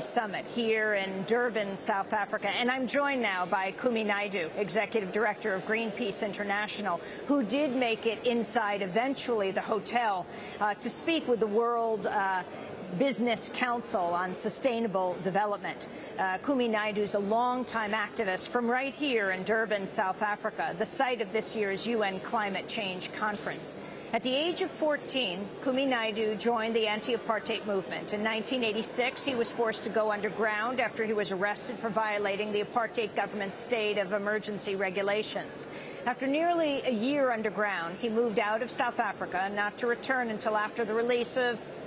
Summit here in Durban, South Africa. And I'm joined now by Kumi Naidoo, Executive Director of Greenpeace International, who did make it inside eventually the hotel to speak with the World Business Council on Sustainable Development. Kumi Naidoo is a longtime activist from right here in Durban, South Africa, the site of this year's UN Climate Change Conference. At the age of 14, Kumi Naidoo joined the anti-apartheid movement. In 1986, he was forced to go underground after he was arrested for violating the apartheid government's state of emergency regulations. After nearly a year underground, he moved out of South Africa, not to return until after the release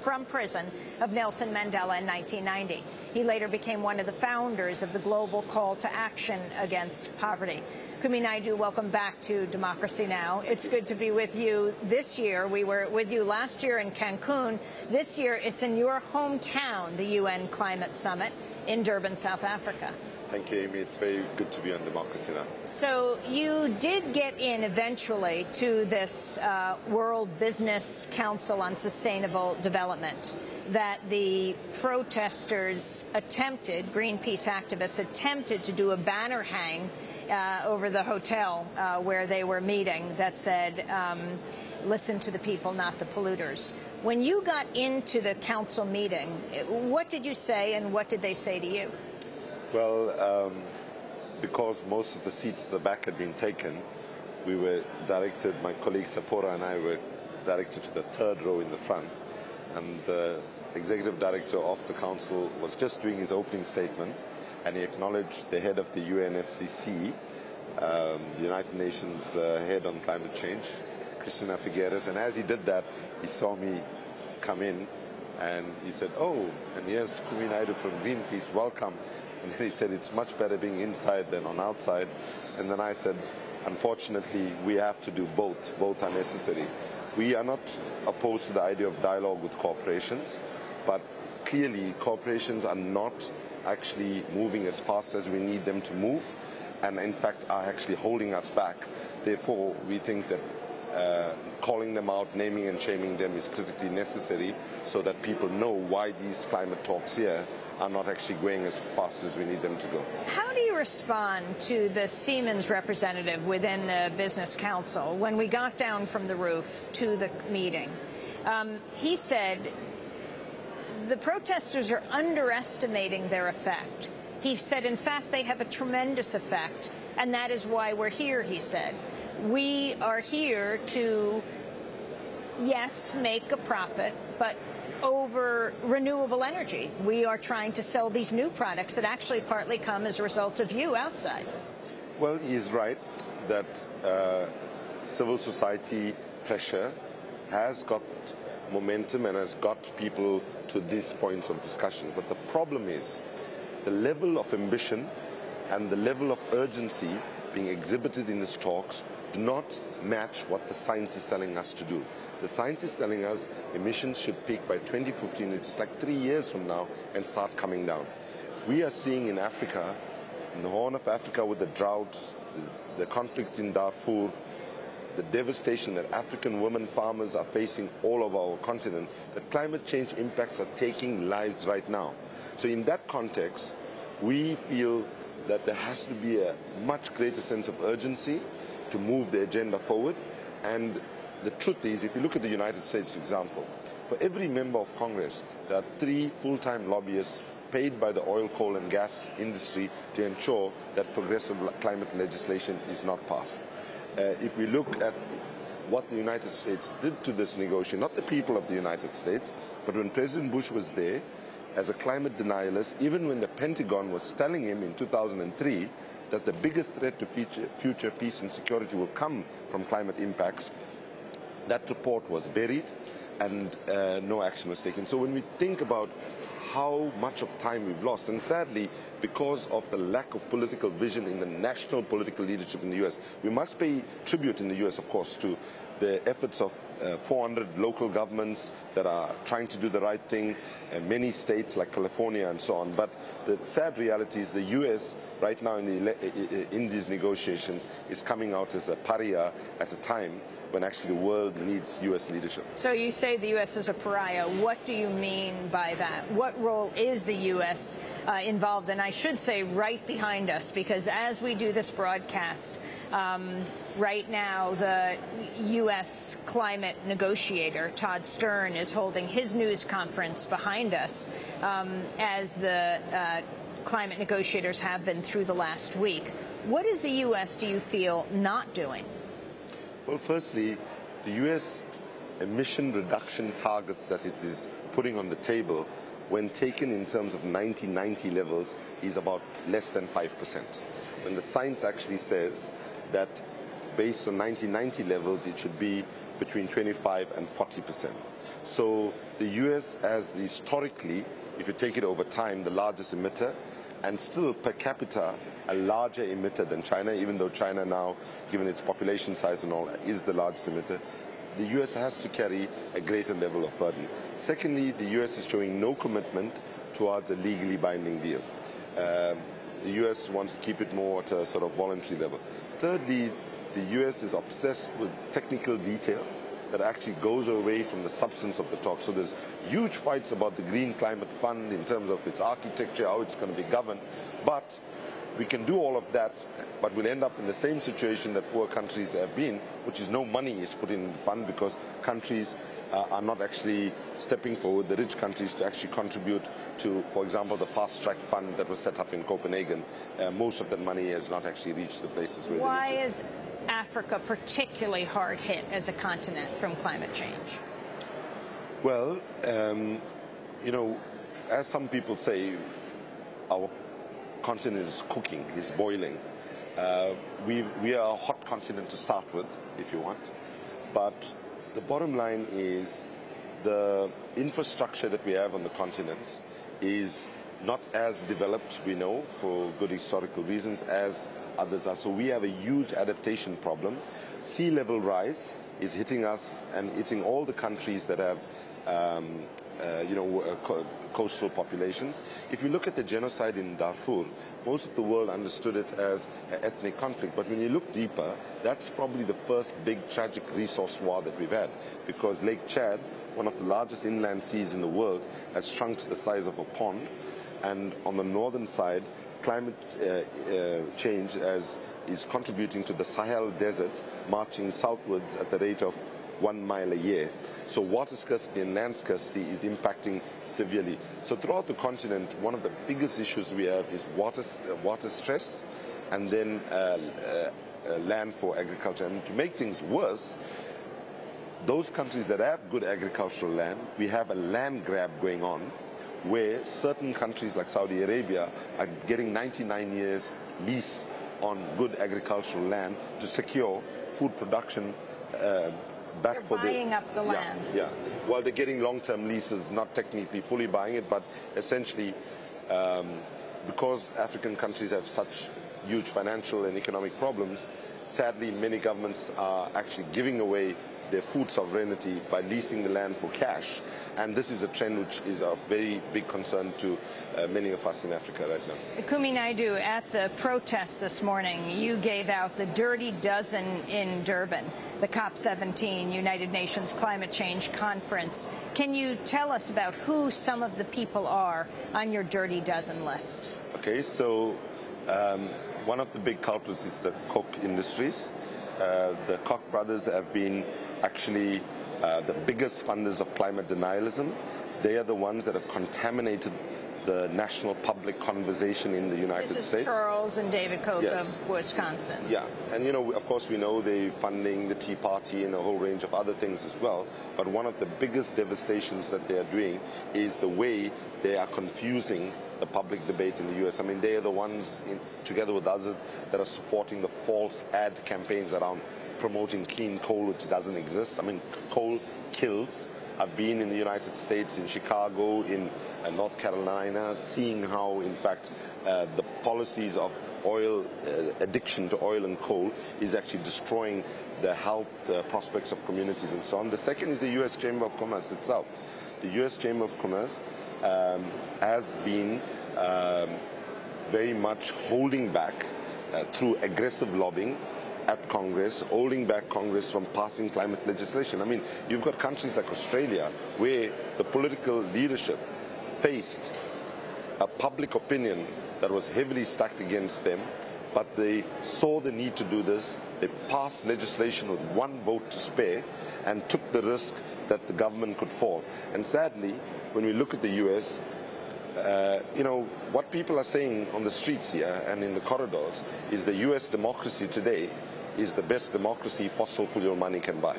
from prison of Nelson Mandela in 1990. He later became one of the founders of the global call to action against poverty. Kumi Naidoo, welcome back to Democracy Now! It's good to be with you this year. We were with you last year in Cancun. This year, it's in your hometown, the UN Climate Summit in Durban, South Africa. Thank you, Amy. It's very good to be on Democracy Now! So you did get in eventually to this World Business Council on Sustainable Development that the protesters attempted, Greenpeace activists attempted to do a banner hang over the hotel where they were meeting that said, listen to the people, not the polluters. When you got into the council meeting, what did you say and what did they say to you? Well, because most of the seats at the back had been taken, we were directed, my colleague Sapora and I were directed to the third row in the front, and the executive director of the council was just doing his opening statement, and he acknowledged the head of the UNFCCC, the United Nations head on climate change, Christina Figueres, and as he did that, he saw me come in, and he said, oh, and here's Kumi Naidoo from Greenpeace, welcome. And then he said, it's much better being inside than on outside. And then I said, unfortunately, we have to do both. Both are necessary. We are not opposed to the idea of dialogue with corporations, but clearly corporations are not actually moving as fast as we need them to move, and in fact are actually holding us back. Therefore, we think that calling them out, naming and shaming them is critically necessary so that people know why these climate talks here are not actually going as fast as we need them to go. How do you respond to the Siemens representative within the Business Council when we got down from the roof to the meeting? He said the protesters are underestimating their effect. He said, in fact, they have a tremendous effect, and that is why we're here, he said. We are here to, yes, make a profit, but over renewable energy. We are trying to sell these new products that actually partly come as a result of you outside. Well, he's right that civil society pressure has got momentum and has got people to these points of discussion. But the problem is the level of ambition and the level of urgency being exhibited in these talks do not match what the science is telling us to do. The science is telling us emissions should peak by 2015, which is like 3 years from now, and start coming down. We are seeing in Africa, in the Horn of Africa with the drought, the conflict in Darfur, the devastation that African women farmers are facing all over our continent, that climate change impacts are taking lives right now. So in that context, we feel that there has to be a much greater sense of urgency to move the agenda forward. And the truth is, if you look at the United States, for example, for every member of Congress, there are 3 full-time lobbyists paid by the oil, coal and gas industry to ensure that progressive climate legislation is not passed. If we look at what the United States did to this negotiation, not the people of the United States, but when President Bush was there as a climate denialist, even when the Pentagon was telling him in 2003 that the biggest threat to future peace and security will come from climate impacts, that report was buried and no action was taken. So when we think about how much of time we've lost, and sadly, because of the lack of political vision in the national political leadership in the US, we must pay tribute in the US, of course, to the efforts of 400 local governments that are trying to do the right thing, and many states like California and so on. But the sad reality is the US right now in these negotiations is coming out as a pariah at a time when actually the world needs U.S. leadership. So you say the U.S. is a pariah. What do you mean by that? What role is the U.S. Involved? And I should say right behind us, because as we do this broadcast, right now the U.S. climate negotiator, Todd Stern, is holding his news conference behind us as the climate negotiators have been through the last week. What is the U.S., do you feel, not doing? Well, firstly, the U.S. emission reduction targets that it is putting on the table, when taken in terms of 1990 levels, is about less than 5%. When the science actually says that based on 1990 levels, it should be between 25 and 40%. So the U.S. as historically, if you take it over time, the largest emitter, and still per capita a larger emitter than China, even though China now, given its population size and all, is the largest emitter. The U.S. has to carry a greater level of burden. Secondly, the U.S. is showing no commitment towards a legally binding deal. The U.S. wants to keep it more at a sort of voluntary level. Thirdly, the U.S. is obsessed with technical detail that actually goes away from the substance of the talk. So there's huge fights about the Green Climate Fund in terms of its architecture, how it's going to be governed. But we can do all of that, but we'll end up in the same situation that poor countries have been, which is no money is put in the fund because countries are not actually stepping forward, the rich countries, to actually contribute to, for example, the fast track fund that was set up in Copenhagen. Most of that money has not actually reached the places where Why they need to. is Africa particularly hard hit as a continent from climate change? Well, you know, as some people say, our continent is cooking, is boiling. We are a hot continent to start with, if you want. But the bottom line is the infrastructure that we have on the continent is not as developed, we know, for good historical reasons, as others are. So we have a huge adaptation problem. Sea level rise is hitting us and hitting all the countries that have coastal populations. If you look at the genocide in Darfur, most of the world understood it as an ethnic conflict. But when you look deeper, that's probably the first big tragic resource war that we've had, because Lake Chad, one of the largest inland seas in the world, has shrunk to the size of a pond. And on the northern side, climate change is contributing to the Sahel Desert marching southwards at the rate of 1 mile a year. So water scarcity and land scarcity is impacting severely. So throughout the continent, one of the biggest issues we have is water stress, and then land for agriculture. And to make things worse, those countries that have good agricultural land, we have a land grab going on, where certain countries like Saudi Arabia are getting 99 years lease on good agricultural land to secure food production back for buying up the land. Yeah. Well, they're getting long-term leases, not technically fully buying it, but essentially because African countries have such huge financial and economic problems, sadly many governments are actually giving away their food sovereignty by leasing the land for cash. And this is a trend which is of very big concern to many of us in Africa right now. Kumi Naidoo, at the protest this morning, you gave out the Dirty Dozen in Durban, the COP17 United Nations Climate Change Conference. Can you tell us about who some of the people are on your Dirty Dozen list? Okay, so one of the big culprits is the Coke Industries. The Koch brothers have been actually the biggest funders of climate denialism. They are the ones that have contaminated the national public conversation in the United States. This is Charles and David Koch Yes. of Wisconsin. Yeah, and you know, of course we know they're funding the Tea Party and a whole range of other things as well, but one of the biggest devastations that they are doing is the way they are confusing the public debate in the US. I mean, they are the ones, together with others, that are supporting the false ad campaigns around promoting clean coal, which doesn't exist. I mean, coal kills. I've been in the United States, in Chicago, in North Carolina, seeing how, in fact, the policies of oil, addiction to oil and coal is actually destroying the health prospects of communities and so on. The second is the U.S. Chamber of Commerce itself. The U.S. Chamber of Commerce has been very much holding back through aggressive lobbying at Congress, holding back Congress from passing climate legislation. I mean, you've got countries like Australia where the political leadership faced a public opinion that was heavily stacked against them, but they saw the need to do this. They passed legislation with one vote to spare and took the risk that the government could fall. And sadly, when we look at the US, you know, what people are saying on the streets here and in the corridors is the US democracy today is the best democracy fossil fuel money can buy,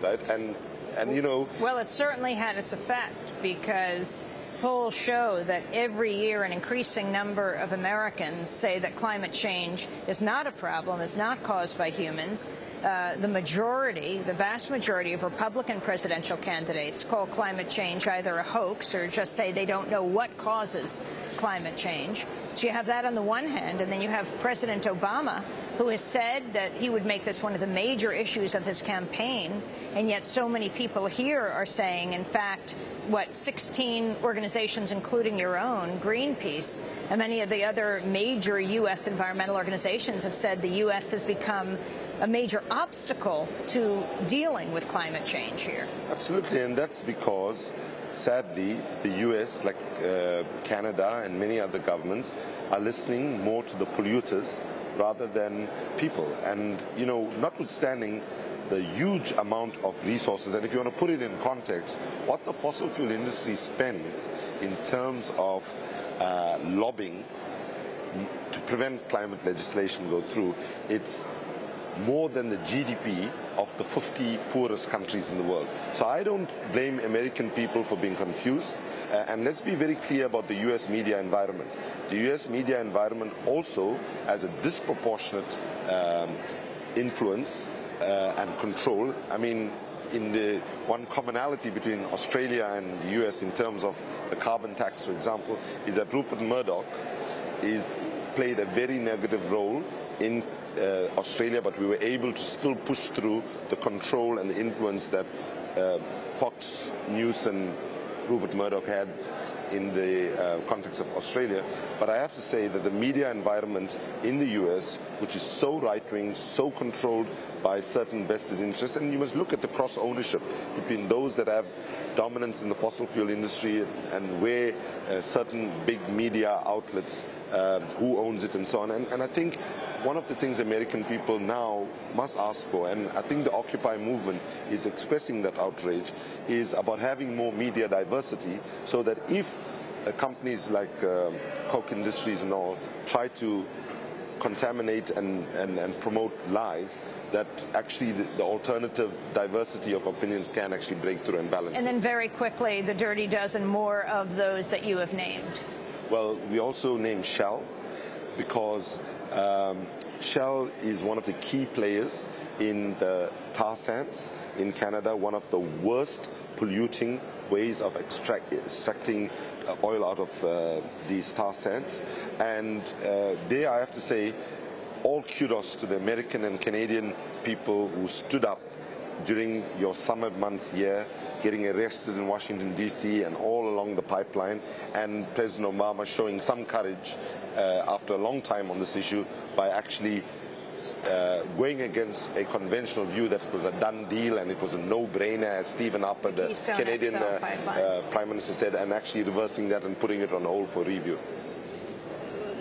right? And you know... Well, it certainly had its effect, because polls show that every year an increasing number of Americans say that climate change is not a problem, is not caused by humans. The majority, the vast majority of Republican presidential candidates call climate change either a hoax or just say they don't know what causes climate change. So you have that on the one hand, and then you have President Obama, who has said that he would make this one of the major issues of his campaign, and yet so many people here are saying, in fact, what, 16 organizations, including your own, Greenpeace, and many of the other major U.S. environmental organizations have said the U.S. has become a major obstacle to dealing with climate change here. Absolutely, and that's because, sadly, the U.S., like Canada and many other governments, are listening more to the polluters rather than people. And, you know, notwithstanding the huge amount of resources, and if you want to put it in context, what the fossil fuel industry spends in terms of lobbying to prevent climate legislation go through, it's more than the GDP of the 50 poorest countries in the world. So I don't blame American people for being confused. And let's be very clear about the US media environment. The US media environment also has a disproportionate influence and control. I mean, in the one commonality between Australia and the US in terms of the carbon tax, for example, is that Rupert Murdoch played a very negative role in Australia, but we were able to still push through the control and the influence that Fox News and Rupert Murdoch had in the context of Australia. But I have to say that the media environment in the US, which is so right-wing, so controlled by certain vested interests, and you must look at the cross-ownership between those that have dominance in the fossil fuel industry and where certain big media outlets, who owns it and so on. And I think one of the things American people now must ask for, and I think the Occupy movement is expressing that outrage, is about having more media diversity, so that if companies like Koch Industries and all try to contaminate and promote lies, that actually the alternative diversity of opinions can actually break through and balance. And then very quickly, the dirty dozen more of those that you have named. Well, we also named Shell, because Shell is one of the key players in the tar sands in Canada, one of the worst polluting ways of extracting oil out of these tar sands. And there I have to say, all kudos to the American and Canadian people who stood up during your summer months here, getting arrested in Washington, D.C. and all along the pipeline, and President Obama showing some courage after a long time on this issue by actually going against a conventional view that it was a done deal and it was a no-brainer, as Stephen Harper, the Canadian Prime Minister, said, and actually reversing that and putting it on hold for review.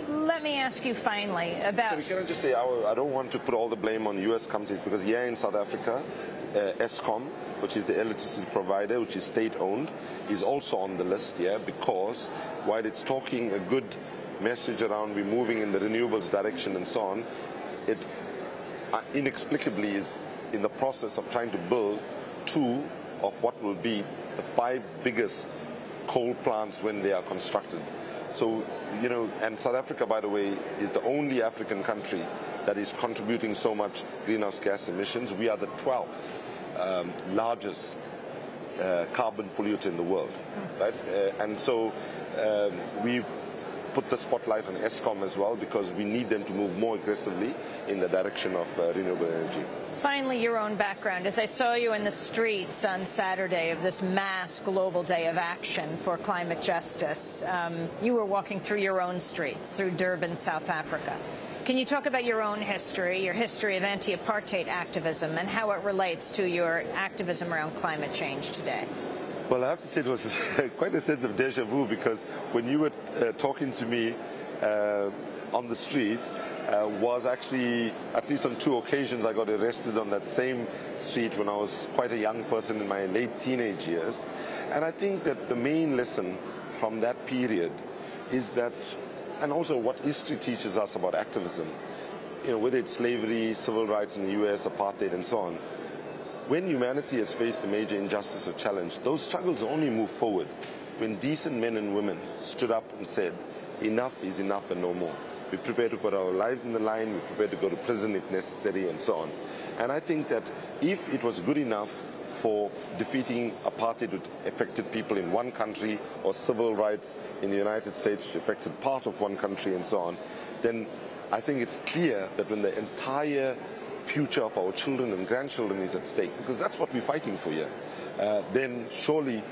Let me ask you finally about... So can I just say, I don't want to put all the blame on U.S. companies, because here in South Africa, Eskom, which is the electricity provider, which is state-owned, is also on the list here, because while it's talking a good message around we're moving in the renewables direction and so on, it inexplicably is in the process of trying to build 2 of what will be the 5 biggest coal plants when they are constructed. So, you know, and South Africa, by the way, is the only African country that is contributing so much greenhouse gas emissions. We are the 12th largest carbon polluter in the world, right? And so we put the spotlight on Eskom as well, because we need them to move more aggressively in the direction of renewable energy. Finally, your own background. As I saw you in the streets on Saturday of this mass global day of action for climate justice, you were walking through your own streets, through Durban, South Africa. Can you talk about your own history, your history of anti-apartheid activism, and how it relates to your activism around climate change today? Well, I have to say it was quite a sense of deja vu, because when you were talking to me on the street, was actually, at least on 2 occasions, I got arrested on that same street when I was quite a young person in my late teenage years. And I think that the main lesson from that period is that, and also what history teaches us about activism, you know, whether it's slavery, civil rights in the US, apartheid, and so on, when humanity has faced a major injustice or challenge, those struggles only move forward when decent men and women stood up and said, enough is enough and no more. We're prepared to put our lives in the line, we're prepared to go to prison if necessary, and so on. And I think that if it was good enough for defeating apartheid, which affected people in one country, or civil rights in the United States, which affected part of one country, and so on, then I think it's clear that when the entire future of our children and grandchildren is at stake, because that's what we're fighting for here, then surely,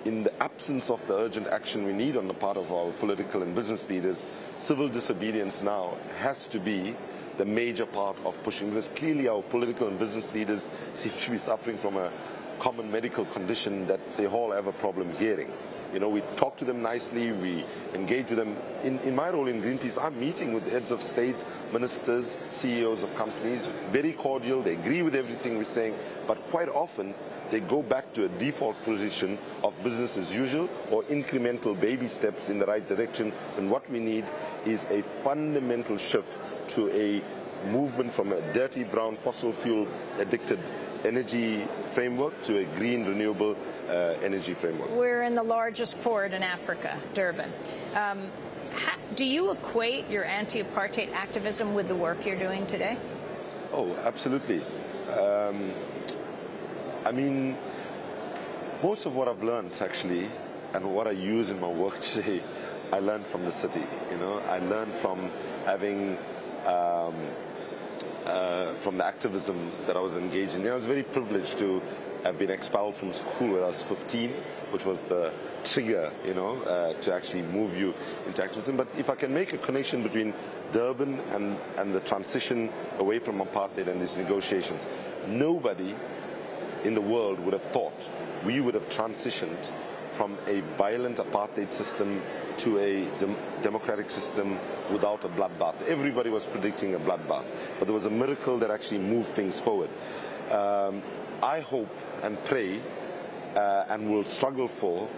in the absence of the urgent action we need on the part of our political and business leaders, civil disobedience now has to be the major part of pushing, because clearly our political and business leaders seem to be suffering from a common medical condition that they all have a problem hearing. You know, we talk to them nicely, we engage with them. In my role in Greenpeace, I'm meeting with heads of state, ministers, CEOs of companies, very cordial, they agree with everything we're saying, but quite often they go back to a default position of business as usual or incremental baby steps in the right direction, and what we need is a fundamental shift to a movement from a dirty brown fossil fuel addicted energy framework to a green renewable energy framework. We're in the largest port in Africa, Durban. Do you equate your anti-apartheid activism with the work you're doing today? Oh, absolutely. I mean, most of what I've learned actually, and what I use in my work today, I learned from the city. You know, I learned from having from the activism that I was engaged in. You know, I was very privileged to have been expelled from school when I was 15, which was the trigger, you know, to actually move you into activism. But if I can make a connection between Durban and the transition away from apartheid and these negotiations, nobody in the world would have thought we would have transitioned from a violent apartheid system to a democratic system without a bloodbath. Everybody was predicting a bloodbath, but there was a miracle that actually moved things forward. I hope and pray and will struggle for,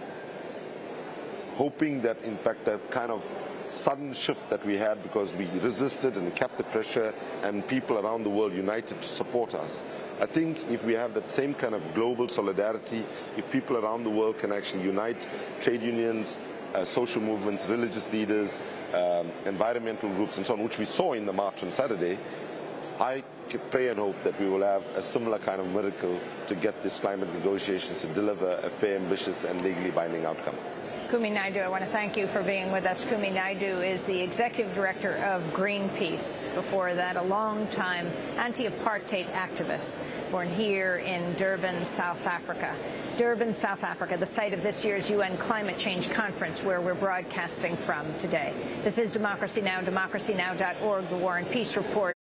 hoping that in fact that kind of sudden shift that we had because we resisted and kept the pressure and people around the world united to support us. I think if we have that same kind of global solidarity, if people around the world can actually unite, trade unions, social movements, religious leaders, environmental groups and so on, which we saw in the march on Saturday, I pray and hope that we will have a similar kind of miracle to get these climate negotiations to deliver a fair, ambitious and legally binding outcome. Kumi Naidoo, I want to thank you for being with us. Kumi Naidoo is the executive director of Greenpeace. Before that, a long-time anti-apartheid activist, born here in Durban, South Africa. Durban, South Africa, the site of this year's UN Climate Change Conference, where we're broadcasting from today. This is Democracy Now!, democracynow.org, the War and Peace Report.